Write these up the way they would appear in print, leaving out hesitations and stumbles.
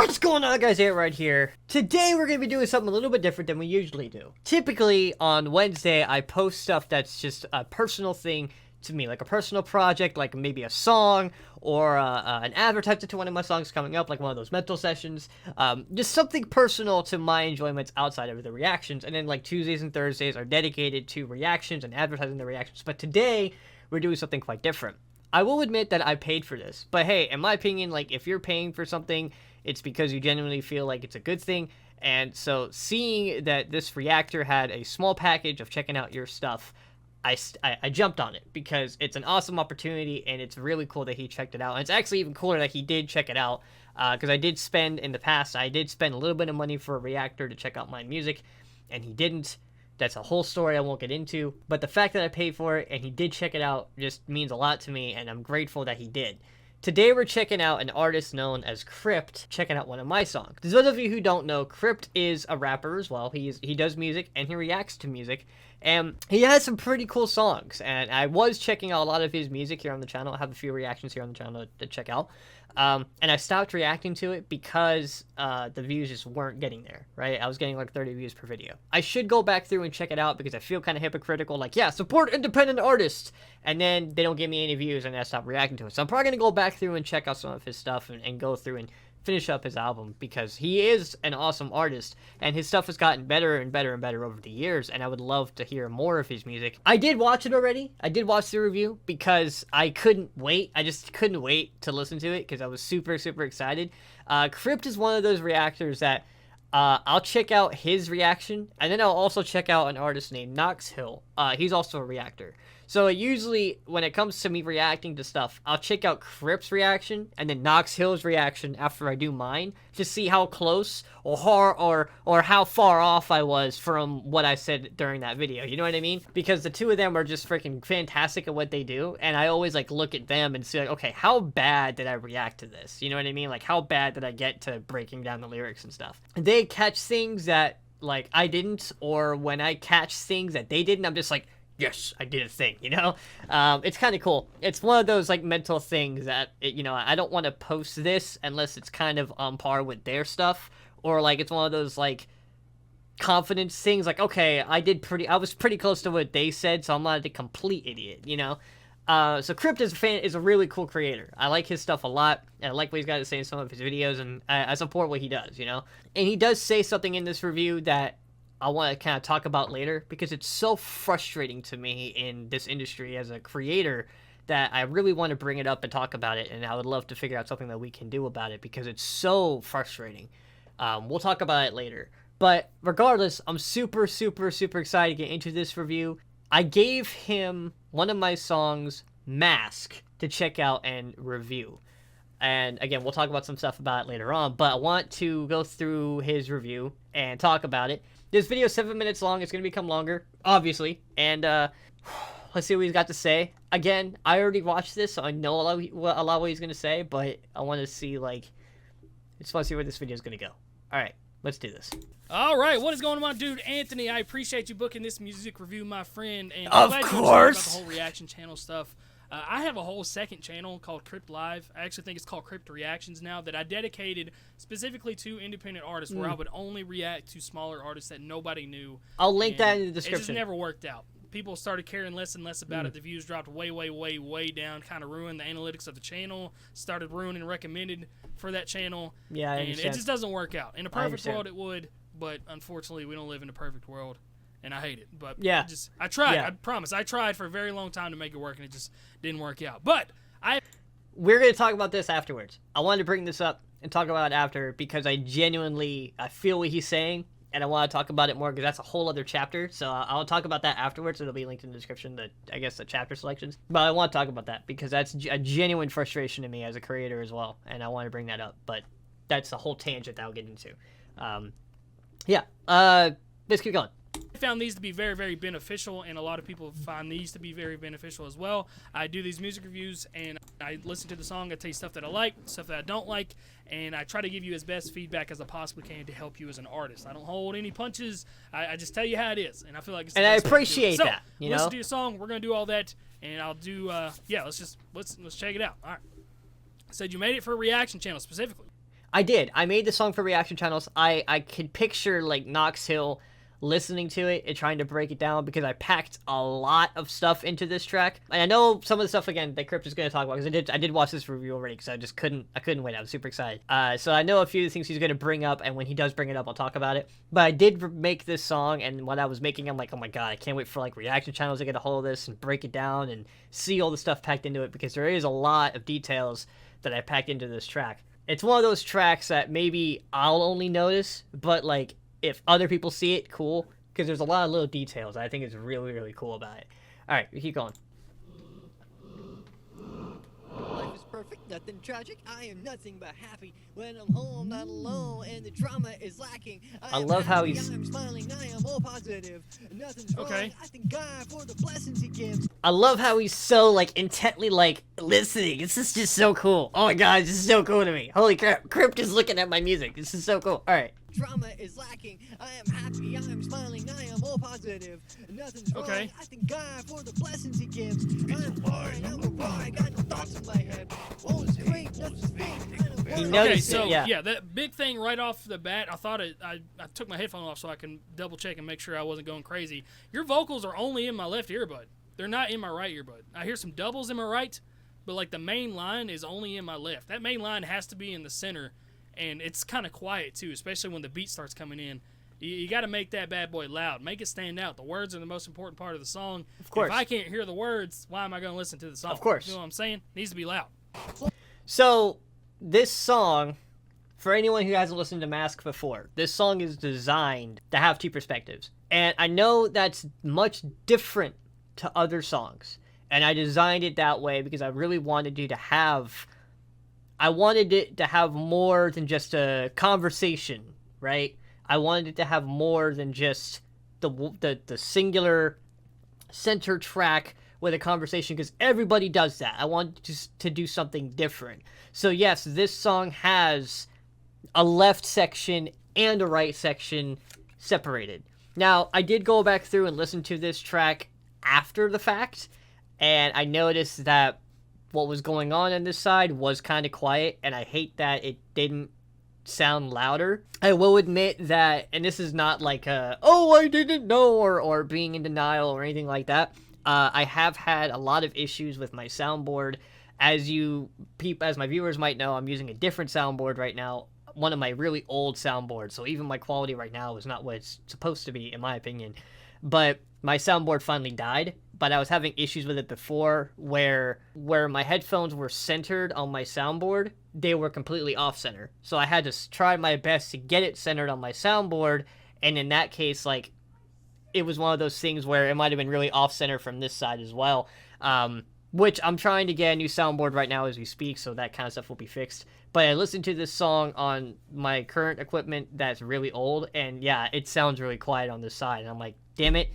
What's going on, guys? Antrod here. Today we're going to be doing something a little bit different than we usually do. Typically on Wednesday I post stuff that's just a personal thing to me, like a personal project, like maybe a song or an advertisement to one of my songs coming up, like one of those mental sessions. Just something personal to my enjoyments outside of the reactions. And then like Tuesdays and Thursdays are dedicated to reactions and advertising the reactions. But today we're doing something quite different. I will admit that I paid for this, but hey, in my opinion, like if you're paying for something, it's because you genuinely feel like it's a good thing. And so seeing that this reactor had a small package of checking out your stuff, I jumped on it because it's an awesome opportunity and it's really cool that he checked it out. And it's actually even cooler that he did check it out because I did spend in the past, I did spend a little bit of money for a reactor to check out my music and he didn't. That's a whole story I won't get into, but the fact that I paid for it and he did check it out just means a lot to me, and I'm grateful that he did. Today we're checking out an artist known as Crypt, checking out one of my songs. For those of you who don't know, Crypt is a rapper as well. He does music and he reacts to music, and he has some pretty cool songs, and I was checking out a lot of his music here on the channel. I have a few reactions here on the channel to check out. And I stopped reacting to it because the views just weren't getting there, right? I was getting like 30 views per video. I should go back through and check it out because I feel kind of hypocritical, like, yeah, support independent artists, and then they don't give me any views and I stop reacting to it. So I'm probably going to go back through and check out some of his stuff and go through and finish up his album because he is an awesome artist and his stuff has gotten better and better and better over the years, and I would love to hear more of his music. I did watch it already. I did watch the review because I couldn't wait. I just couldn't wait to listen to it because I was super excited. Crypt is one of those reactors that I'll check out his reaction and then I'll also check out an artist named Knox Hill. He's also a reactor. So usually when it comes to me reacting to stuff, I'll check out Crypt's reaction and then Knox Hill's reaction after I do mine to see how close or how far off I was from what I said during that video. You know what I mean? Because the two of them are just freaking fantastic at what they do, and I always like look at them and see like, okay, how bad did I react to this? You know what I mean? Like how bad did I get to breaking down the lyrics and stuff? They catch things that like I didn't, or when I catch things that they didn't, I'm just like, yes, I did a thing, you know? It's kind of cool. It's one of those, like, mental things that, you know, I don't want to post this unless it's kind of on par with their stuff. Or, like, it's one of those, like, confidence things. Like, okay, I was pretty close to what they said, so I'm not a complete idiot, you know? So Crypt is a really cool creator. I like his stuff a lot, and I like what he's got to say in some of his videos, and I support what he does, you know? And he does say something in this review that I want to kind of talk about later because it's so frustrating to me in this industry as a creator that I really want to bring it up and talk about it, and I would love to figure out something that we can do about it because it's so frustrating. We'll talk about it later. But regardless, I'm super excited to get into this review. I gave him one of my songs, Mask, to check out and review. And again, we'll talk about some stuff about it later on, but I want to go through his review and talk about it. This video is 7 minutes long. It's going to become longer, obviously. And let's see what he's got to say. Again, I already watched this, so I know a lot of what he's going to say, but I want to see, like, I just want to see where this video is going to go. All right, let's do this. All right, what is going on, my dude Anthony? I appreciate you booking this music review, my friend. And of I'm glad course. about the whole reaction channel stuff. I have a whole second channel called Crypt Live. I actually think it's called Crypt Reactions now, that I dedicated specifically to independent artists where I would only react to smaller artists that nobody knew. I'll link that in the description. It just never worked out. People started caring less and less about it. The views dropped way down, kind of ruined the analytics of the channel, started ruining recommended for that channel. Yeah, I and understand. it just doesn't work out. In a perfect world, it would, but unfortunately, we don't live in a perfect world. And I hate it, but yeah, I tried. Yeah. I promise. I tried for a very long time to make it work, and it just didn't work out. But we're going to talk about this afterwards. I wanted to bring this up and talk about it after because I feel what he's saying, and I want to talk about it more because that's a whole other chapter. So I'll talk about that afterwards. It'll be linked in the description, the chapter selections. But I want to talk about that because that's a genuine frustration to me as a creator as well, and I want to bring that up. But that's a whole tangent that I'll get into. Let's keep going. I found these to be very beneficial, and a lot of people find these to be very beneficial as well. I do these music reviews, and I listen to the song. I tell you stuff that I like, stuff that I don't like, and I try to give you as best feedback as I possibly can to help you as an artist. I don't hold any punches. I just tell you how it is, and I feel like it's the and I best way to do it. appreciate So, that. You know, listen to your song. We're gonna do all that, and I'll do. Let's check it out. All right. Said you made it for a reaction channel specifically. I did. I made the song for reaction channels. I could picture like Knox Hill listening to it and trying to break it down because I packed a lot of stuff into this track. And I know some of the stuff again that Crypt is going to talk about because I did watch this review already because I couldn't wait. I was super excited. So I know a few of the things he's going to bring up, and when he does bring it up, I'll talk about it. But I did make this song, and when I was making, I'm like, oh my god, I can't wait for like reaction channels to get a hold of this and break it down and see all the stuff packed into it because there is a lot of details that I packed into this track. It's one of those tracks that maybe I'll only notice, but like if other people see it, cool, because there's a lot of little details I think is really, really cool about it. All right, we keep going. Life is perfect, nothing tragic. I am nothing but happy when I'm home, not alone, and the drama is lacking. I love how he's. I'm smiling, I am all positive. Nothing's wrong. I thank God for the blessings He gives. I love how he's so like intently like listening. This is just so cool. Oh my god, this is so cool to me. Holy crap, Crypt is looking at my music. This is so cool. All right. Drama is lacking. I am happy. I am smiling. I am all positive. Nothing's wrong. I thank God for the blessings He gives. I'm fine. I'm alright. I got no thoughts in my head. All is great. Nothing's fake. He noticed so it, yeah. yeah, that big thing right off the bat. I thought I took my headphone off so I can double check and make sure I wasn't going crazy. Your vocals are only in my left earbud. They're not in my right earbud. I hear some doubles in my right, but like the main line is only in my left. That main line has to be in the center. And it's kind of quiet, too, especially when the beat starts coming in. You got to make that bad boy loud. Make it stand out. The words are the most important part of the song. Of course. If I can't hear the words, why am I going to listen to the song? Of course. You know what I'm saying? It needs to be loud. So, this song, for anyone who hasn't listened to Mask before, this song is designed to have two perspectives. And I know that's much different to other songs. And I designed it that way because I really wanted you to have... I wanted it to have more than just a conversation, right? I wanted it to have more than just the singular center track with a conversation because everybody does that. I wanted to do something different. So yes, this song has a left section and a right section separated. Now, I did go back through and listen to this track after the fact, and I noticed that what was going on this side was kind of quiet, and I hate that it didn't sound louder. I will admit that, and this is not like oh, I didn't know, or being in denial or anything like that. I have had a lot of issues with my soundboard. As my viewers might know, I'm using a different soundboard right now, one of my really old soundboards, so even my quality right now is not what it's supposed to be, in my opinion. But my soundboard finally died, but I was having issues with it before where my headphones were centered on my soundboard, they were completely off-center. So I had to try my best to get it centered on my soundboard, and in that case, like, it was one of those things where it might have been really off-center from this side as well, which I'm trying to get a new soundboard right now as we speak, so that kind of stuff will be fixed. But I listened to this song on my current equipment that's really old, and yeah, it sounds really quiet on this side, and I'm like, damn it.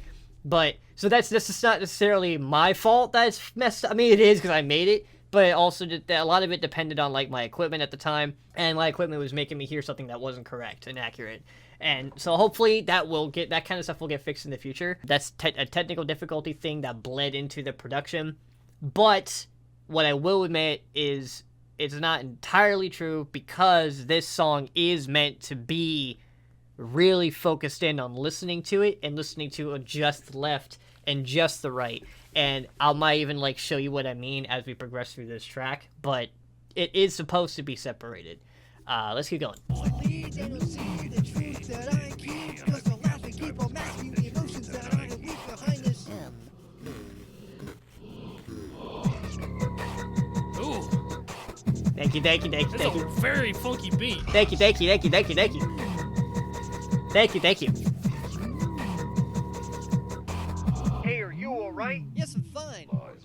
But, so that's just not necessarily my fault that it's messed up. I mean, it is because I made it, but also a lot of it depended on, like, my equipment at the time, and my equipment was making me hear something that wasn't correct and accurate. And so hopefully that kind of stuff will get fixed in the future. That's a technical difficulty thing that bled into the production. But what I will admit is it's not entirely true because this song is meant to be really focused in on listening to it and listening to just the left and just the right. And I might even like show you what I mean as we progress through this track, but it is supposed to be separated. Let's keep going. Ooh. Thank you. That's a very funky beat. Thank you. Thank you. Hey, are you alright? Yes, I'm fine. Lies.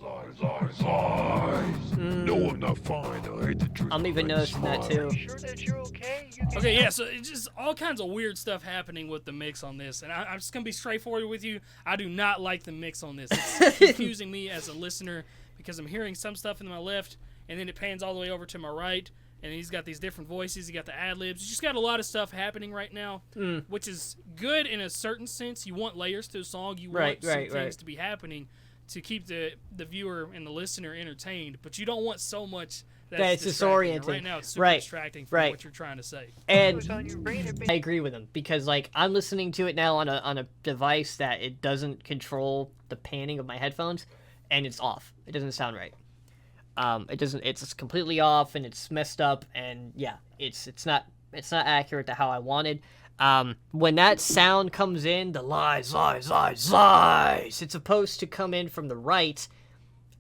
No, I'm not fine. I hate the truth. I'm even noticing that too. Are you sure that you're okay? Okay, yeah, so it's just all kinds of weird stuff happening with the mix on this. And I'm just going to be straightforward with you. I do not like the mix on this. It's confusing me as a listener because I'm hearing some stuff in my left, and then it pans all the way over to my right. And he's got these different voices. He got the ad-libs. He's just got a lot of stuff happening right now, which is good in a certain sense. You want layers to a song. You want some things to be happening to keep the viewer and the listener entertained. But you don't want so much That's distracting. disorienting. Right now, it's super Right, distracting from right. what you're trying to say. And What's on your brain and I agree with him because like I'm listening to it now on a device that it doesn't control the panning of my headphones, and it's off. It doesn't sound right. It doesn't. It's completely off and it's messed up, and yeah, it's not accurate to how I wanted. When that sound comes in, the lies, it's supposed to come in from the right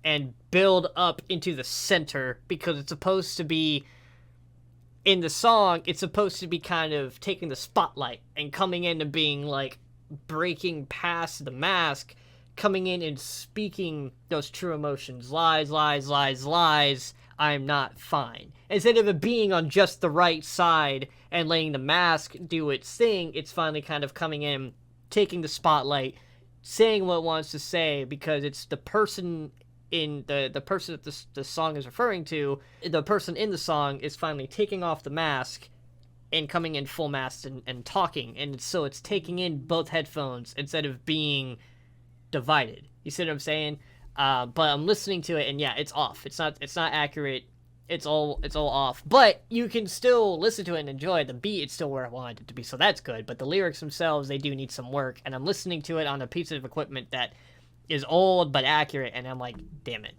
and build up into the center because it's supposed to be in the song. It's supposed to be kind of taking the spotlight and coming in and being like breaking past the mask, coming in and speaking those true emotions. Lies, I'm not fine. Instead of it being on just the right side and letting the mask do its thing, it's finally kind of coming in, taking the spotlight, saying what it wants to say because it's the person in the person that the song is referring to. The person in the song is finally taking off the mask and coming in full mask and talking, and so it's taking in both headphones instead of being divided. You see what I'm saying? But I'm listening to it, and yeah, it's off. It's not accurate. It's all off. But you can still listen to it and enjoy it. The beat is still where I wanted it to be, so that's good. But the lyrics themselves, they do need some work, and I'm listening to it on a piece of equipment that is old but accurate, and I'm like, damn it.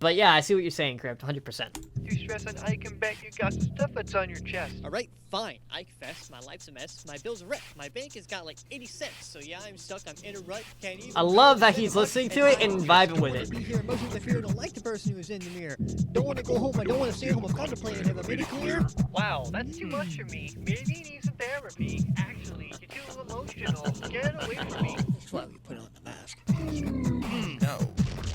But yeah, I see what you're saying, Crypt, 100%. you stress on Ike and bet you got some stuff that's on your chest. Alright, fine. Ike fest, my life's a mess, my bill's a wreck, my bank has got like 80 cents, so yeah, I'm stuck, I'm in a rut, can't even... I love that he's listening to it and vibing with it. Be here, emotions I fear, don't like the person who is in the mirror. Don't want to go home, I don't want to stay home, I'm contemplating, have I made it clear? Wow, that's too much for me. Maybe you need some therapy. Actually, you're too emotional. Get away from me. That's why we put on the mask. No.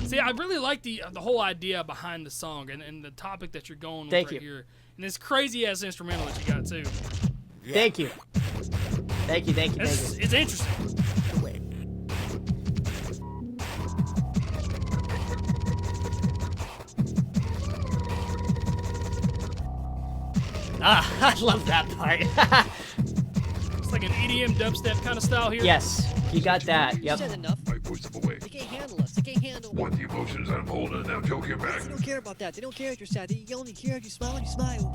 See, I really like the whole idea behind the song and the topic that you're going with Thank right you. here. And this crazy ass instrumental that you got too. Thank you. Thank you. It's interesting. I love that part. It's like an EDM dubstep kind of style here. Yes, you got that. You Yep. said enough. I push them away. They can't handle us. They can't handle... Want the emotions I'm holding, I'm joking back. They don't care about that, they don't care if you're sad, they only care if you smile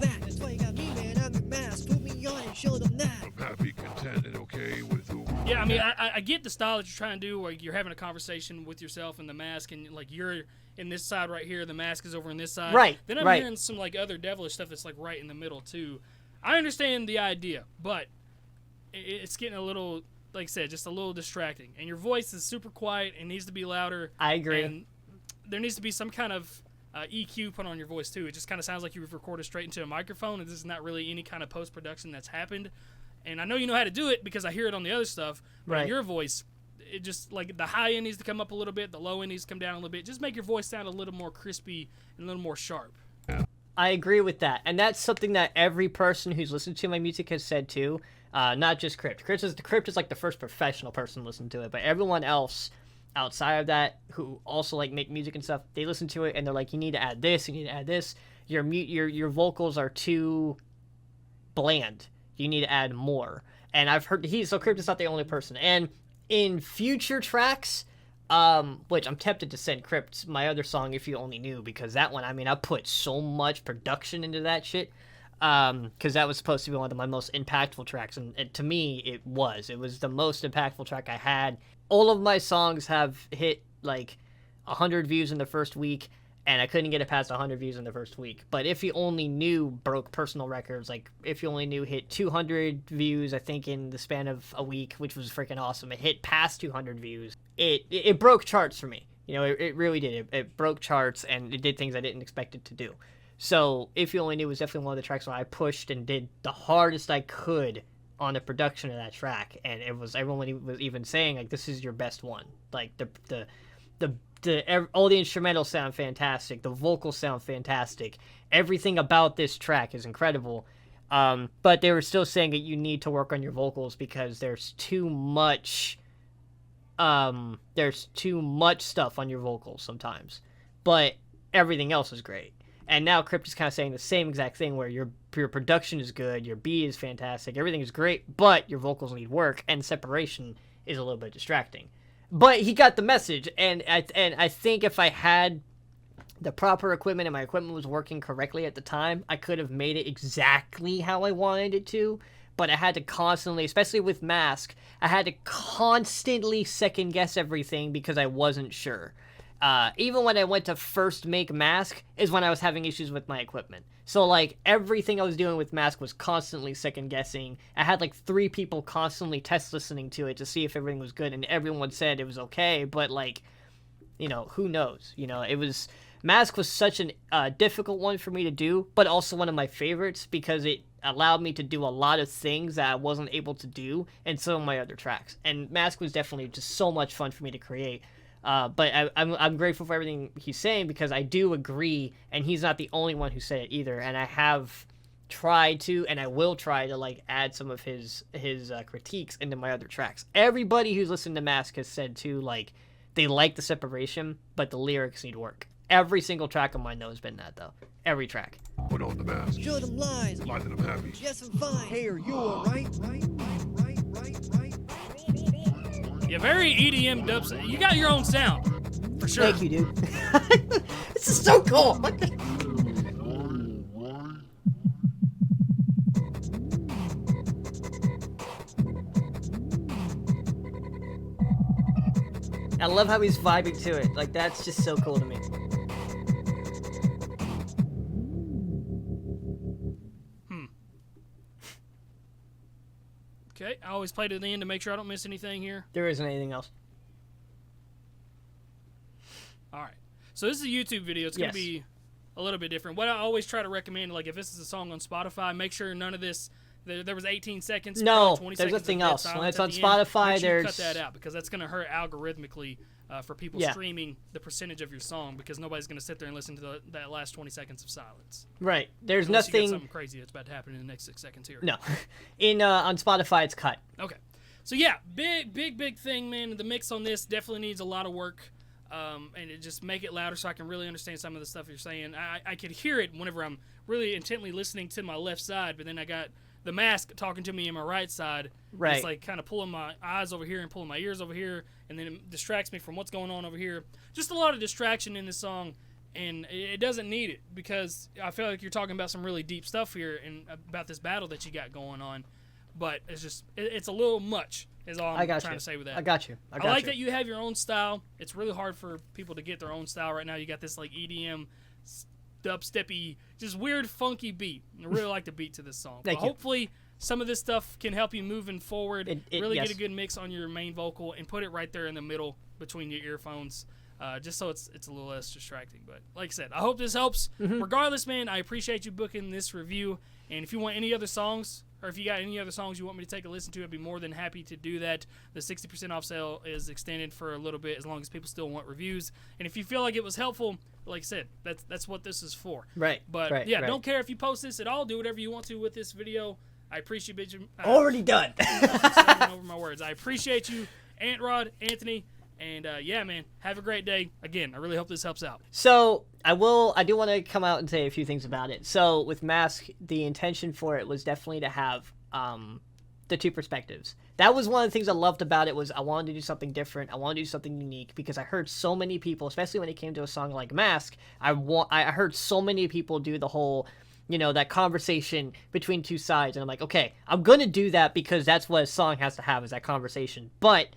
back. That's why you got me, man, I'm your mask, put me on and show them that. I'm happy, content, and okay with who. Yeah, I mean, I get the style that you're trying to do, where you're having a conversation with yourself and the mask, and like you're in this side right here, the mask is over in this side. Right, Then I'm right. hearing some like other devilish stuff that's like right in the middle too. I understand the idea, but it's getting a little, like I said, just a little distracting. And your voice is super quiet and needs to be louder. I agree. And there needs to be some kind of EQ put on your voice too. It just kind of sounds like you've recorded straight into a microphone, and this is not really any kind of post-production that's happened. And I know you know how to do it because I hear it on the other stuff. But Right. in your voice, it just like the high end needs to come up a little bit, the low end needs to come down a little bit. Just make your voice sound a little more crispy and a little more sharp. I agree with that, and that's something that every person who's listened to my music has said too. Not just Crypt. Crypt is like the first professional person to listen to it, but everyone else outside of that who also like make music and stuff, they listen to it and they're like, you need to add this, you need to add this. Your vocals are too bland. You need to add more. And I've heard Crypt is not the only person. And in future tracks, which I'm tempted to send Crypt my other song, If You Only Knew, because that one, I mean, I put so much production into that shit, because that was supposed to be one of my most impactful tracks, and to me, it was the most impactful track I had. All of my songs have hit like 100 views in the first week, and I couldn't get it past 100 views in the first week. But If You Only Knew broke personal records. Like, If You Only Knew hit 200 views, I think, in the span of a week, which was freaking awesome. It hit past 200 views. It broke charts for me. You know, it really did. It broke charts, and it did things I didn't expect it to do. So If You Only Knew was definitely one of the tracks where I pushed and did the hardest I could on the production of that track. And everyone was even saying, like, this is your best one. Like, all the instrumentals sound fantastic. The vocals sound fantastic. Everything about this track is incredible. But they were still saying that you need to work on your vocals because there's too much stuff on your vocals sometimes. But everything else is great. And now Crypt is kind of saying the same exact thing, where your production is good, your beat is fantastic, everything is great, but your vocals need work, and separation is a little bit distracting. But he got the message, and I think if I had the proper equipment and my equipment was working correctly at the time, I could have made it exactly how I wanted it to, but I had to constantly, especially with Mask, I had to constantly second guess everything because I wasn't sure. Even when I went to first make Mask is when I was having issues with my equipment. So, like, everything I was doing with Mask was constantly second guessing. I had, like, 3 people constantly test listening to it to see if everything was good, and everyone said it was okay, but, like, you know, who knows? You know, Mask was such a difficult one for me to do, but also one of my favorites because it allowed me to do a lot of things that I wasn't able to do in some of my other tracks. And Mask was definitely just so much fun for me to create. But I'm grateful for everything he's saying because I do agree, and he's not the only one who said it either. And I have tried to, and I will try to, like, add some of his critiques into my other tracks. Everybody who's listened to Mask has said too, like, they like the separation, but the lyrics need work. Every single track of mine, though, has been that, though. Every track. Put on the mask. Show them lies. Lie that I'm happy. Yes, I'm fine. Hey, are you alright? Right. Yeah, very EDM dubs. You got your own sound, for sure. Thank you, dude. This is so cool. What the... I love how he's vibing to it. Like, that's just so cool to me. Okay, I always play to the end to make sure I don't miss anything here. There isn't anything else. All right. So this is a YouTube video. It's going to be a little bit different. What I always try to recommend, like if this is a song on Spotify, make sure none of this, there was 18 seconds. No, 20 there's seconds nothing of dead else. When silence it's at on the Spotify, end. Make sure you there's... cut that out because that's going to hurt algorithmically for people streaming the percentage of your song because nobody's going to sit there and listen to that last 20 seconds of silence. Right. There's Unless nothing... You got something crazy that's about to happen in the next 6 seconds here. No. On Spotify, it's cut. Okay. So yeah, big thing, man. The mix on this definitely needs a lot of work, and it just make it louder so I can really understand some of the stuff you're saying. I could hear it whenever I'm really intently listening to my left side, but then I got the Mask talking to me in my right side. Right. It's like kind of pulling my eyes over here and pulling my ears over here, and then it distracts me from what's going on over here. Just a lot of distraction in this song, and it doesn't need it because I feel like you're talking about some really deep stuff here and about this battle that you got going on. But it's just, it's a little much, is all I'm trying to say with that. I got you. I like that you have your own style. It's really hard for people to get their own style right now. You got this, like, EDM, dubsteppy, just weird, funky beat. I really like the beat to this song. Thank but you. Hopefully, some of this stuff can help you moving forward, yes. get a good mix on your main vocal, and put it right there in the middle between your earphones, just so it's a little less distracting. But like I said, I hope this helps. Regardless, man, I appreciate you booking this review. And if you want any other songs, or if you got any other songs you want me to take a listen to, I'd be more than happy to do that. The 60% off sale is extended for a little bit as long as people still want reviews. And if you feel like it was helpful, like I said, that's what this is for. Right. But right, yeah, right. don't care if you post this at all. Do whatever you want to with this video. I appreciate you. Already done. Over my words. I appreciate you, Antrod, Anthony. And yeah, man, have a great day. Again, I really hope this helps out. So I do want to come out and say a few things about it. So with Mask, the intention for it was definitely to have the two perspectives. That was one of the things I loved about it was I wanted to do something different. I wanted to do something unique because I heard so many people, especially when it came to a song like Mask, I heard so many people do the whole, you know, that conversation between two sides. And I'm like, okay, I'm going to do that because that's what a song has to have is that conversation. But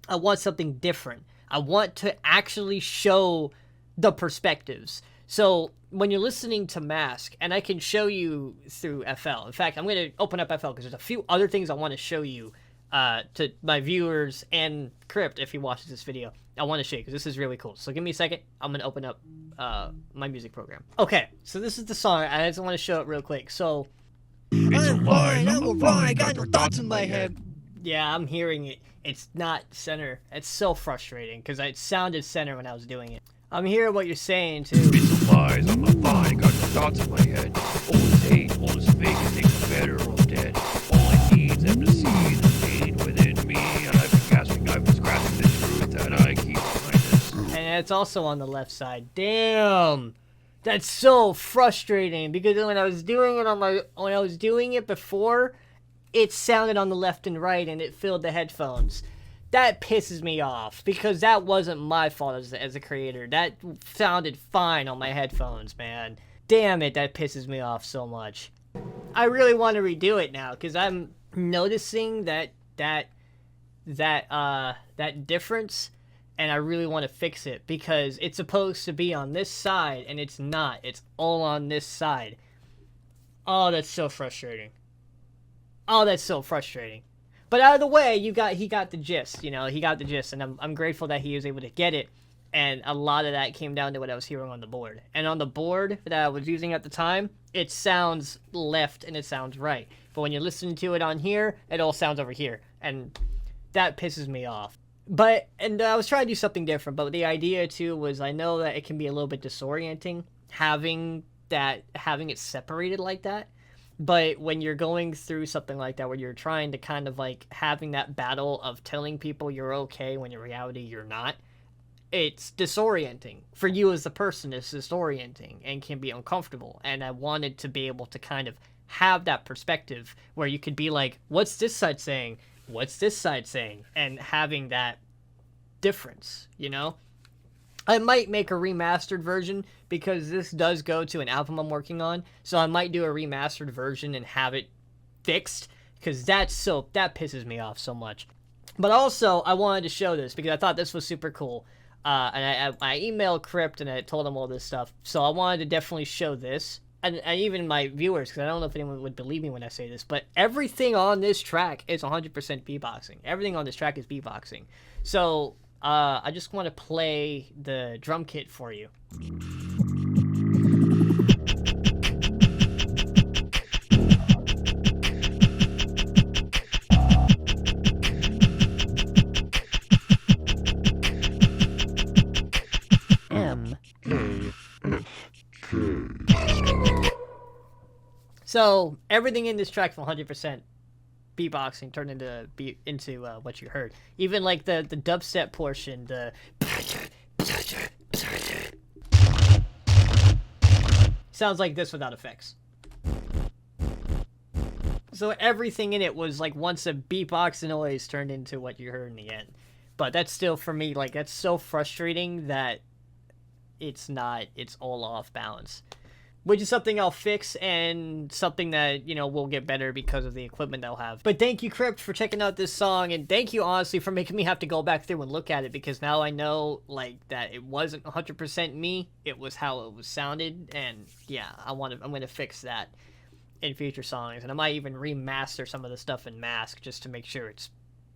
I want something different. I want to actually show the perspectives. So when you're listening to Mask, and I can show you through FL. In fact, I'm going to open up FL because there's a few other things I want to show you to my viewers and Crypt if he watches this video. I want to show you because this is really cool. So give me a second. I'm going to open up my music program. Okay, so this is the song. I just want to show it real quick. So I'm fine, I'm alright, got no thoughts in my head. yeah, I'm hearing it. It's not center. It's so frustrating because it sounded center when I was doing it. I'm hearing what you're saying too. It's some lies, I'm not fine, got no thoughts in my head. All this hate, all this fake, it makes me better or dead. All I need is them to see the pain within me. And I've been gasping, I've been scratching the truth that I keep behind this. And it's also on the left side. Damn. That's so frustrating because when I was doing it before, it sounded on the left and right and it filled the headphones. that pisses me off because that wasn't my fault as a creator. That sounded fine on my headphones, man. Damn it, that pisses me off so much. I really want to redo it now because I'm noticing that difference, and I really want to fix it because it's supposed to be on this side and it's not. It's all on this side. Oh, that's so frustrating. Oh, that's so frustrating. But out of the way, he got the gist, you know, he got the gist, and I'm grateful that he was able to get it. And a lot of that came down to what I was hearing on the board. And on the board that I was using at the time, it sounds left and it sounds right. But when you listen to it on here, it all sounds over here. And that pisses me off. And I was trying to do something different, but the idea too was I know that it can be a little bit disorienting having it separated like that. But when you're going through something like that, where you're trying to kind of like having that battle of telling people you're okay when in reality you're not, it's disorienting. For you as the person, it's disorienting and can be uncomfortable. And I wanted to be able to kind of have that perspective where you could be like, what's this side saying? What's this side saying? And having that difference, you know? I might make a remastered version because this does go to an album I'm working on. So I might do a remastered version and have it fixed because that pisses me off so much. But also, I wanted to show this because I thought this was super cool. And I emailed Crypt and I told him all this stuff. So I wanted to definitely show this. And even my viewers, because I don't know if anyone would believe me when I say this, but everything on this track is 100% beatboxing. Everything on this track is beatboxing. So I just want to play the drum kit for you. So everything in this track is 100% beatboxing turned into what you heard. Even like the dubstep portion, the sounds like this without effects. So everything in it was like once a beatbox noise turned into what you heard in the end. But that's still, for me, like, that's so frustrating that it's all off balance. Which is something I'll fix and something that, you know, will get better because of the equipment I'll have. But thank you, Crypt, for checking out this song. And thank you, honestly, for making me have to go back through and look at it. Because now I know, like, that it wasn't 100% me. It was how it was sounded. And, yeah, I'm going to fix that in future songs. And I might even remaster some of the stuff in Mask just to make sure it's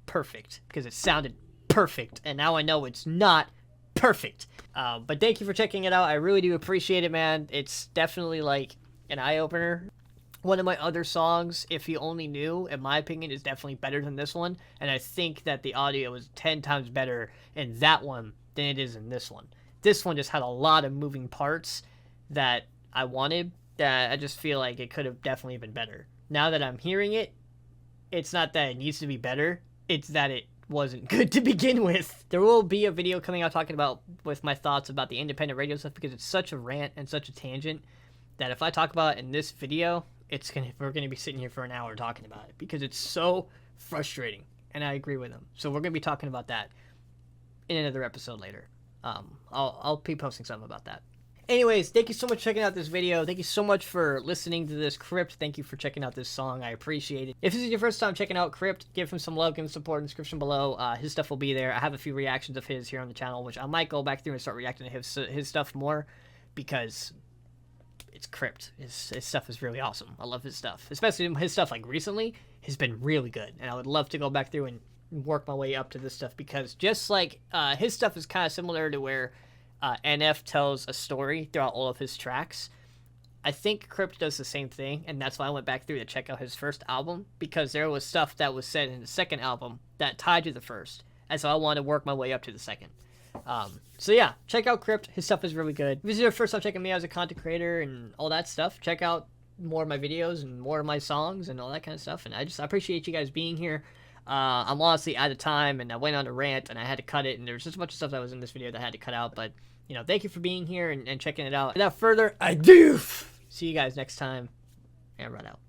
perfect. Because it sounded perfect. And now I know it's not perfect. But thank you for checking it out. I really do appreciate it, man. It's definitely like an eye-opener. One of my other songs, If You Only Knew, in my opinion, is definitely better than this one. And I think that the audio is 10 times better in that one than it is in this one. This one just had a lot of moving parts that I wanted, that I just feel like it could have definitely been better. Now that I'm hearing it, it's not that it needs to be better, it's that it wasn't good to begin with. There will be a video coming out talking about with my thoughts about the independent radio stuff because it's such a rant and such a tangent that if I talk about it in this video, we're gonna be sitting here for an hour talking about it because it's so frustrating, and I agree with them. So we're gonna be talking about that in another episode later. I'll be posting something about that. Anyways, thank you so much for checking out this video. Thank you so much for listening to this Crypt. Thank you for checking out this song. I appreciate it. If this is your first time checking out Crypt, give him some love, give him support in the description below. His stuff will be there. I have a few reactions of his here on the channel, which I might go back through and start reacting to his stuff more because it's Crypt. His stuff is really awesome. I love his stuff. Especially his stuff like recently has been really good. And I would love to go back through and work my way up to this stuff because just like his stuff is kind of similar to where NF tells a story throughout all of his tracks. I think Crypt does the same thing, and that's why I went back through to check out his first album, because there was stuff that was said in the second album that tied to the first, and so I want to work my way up to the second. So yeah, check out Crypt. His stuff is really good. If this is your first time checking me out as a content creator and all that stuff, check out more of my videos and more of my songs and all that kind of stuff, and I appreciate you guys being here. I'm honestly out of time, and I went on a rant, and I had to cut it, and there's just a bunch of stuff that was in this video that I had to cut out, but, you know, thank you for being here and checking it out. Without further ado, see you guys next time, and run out.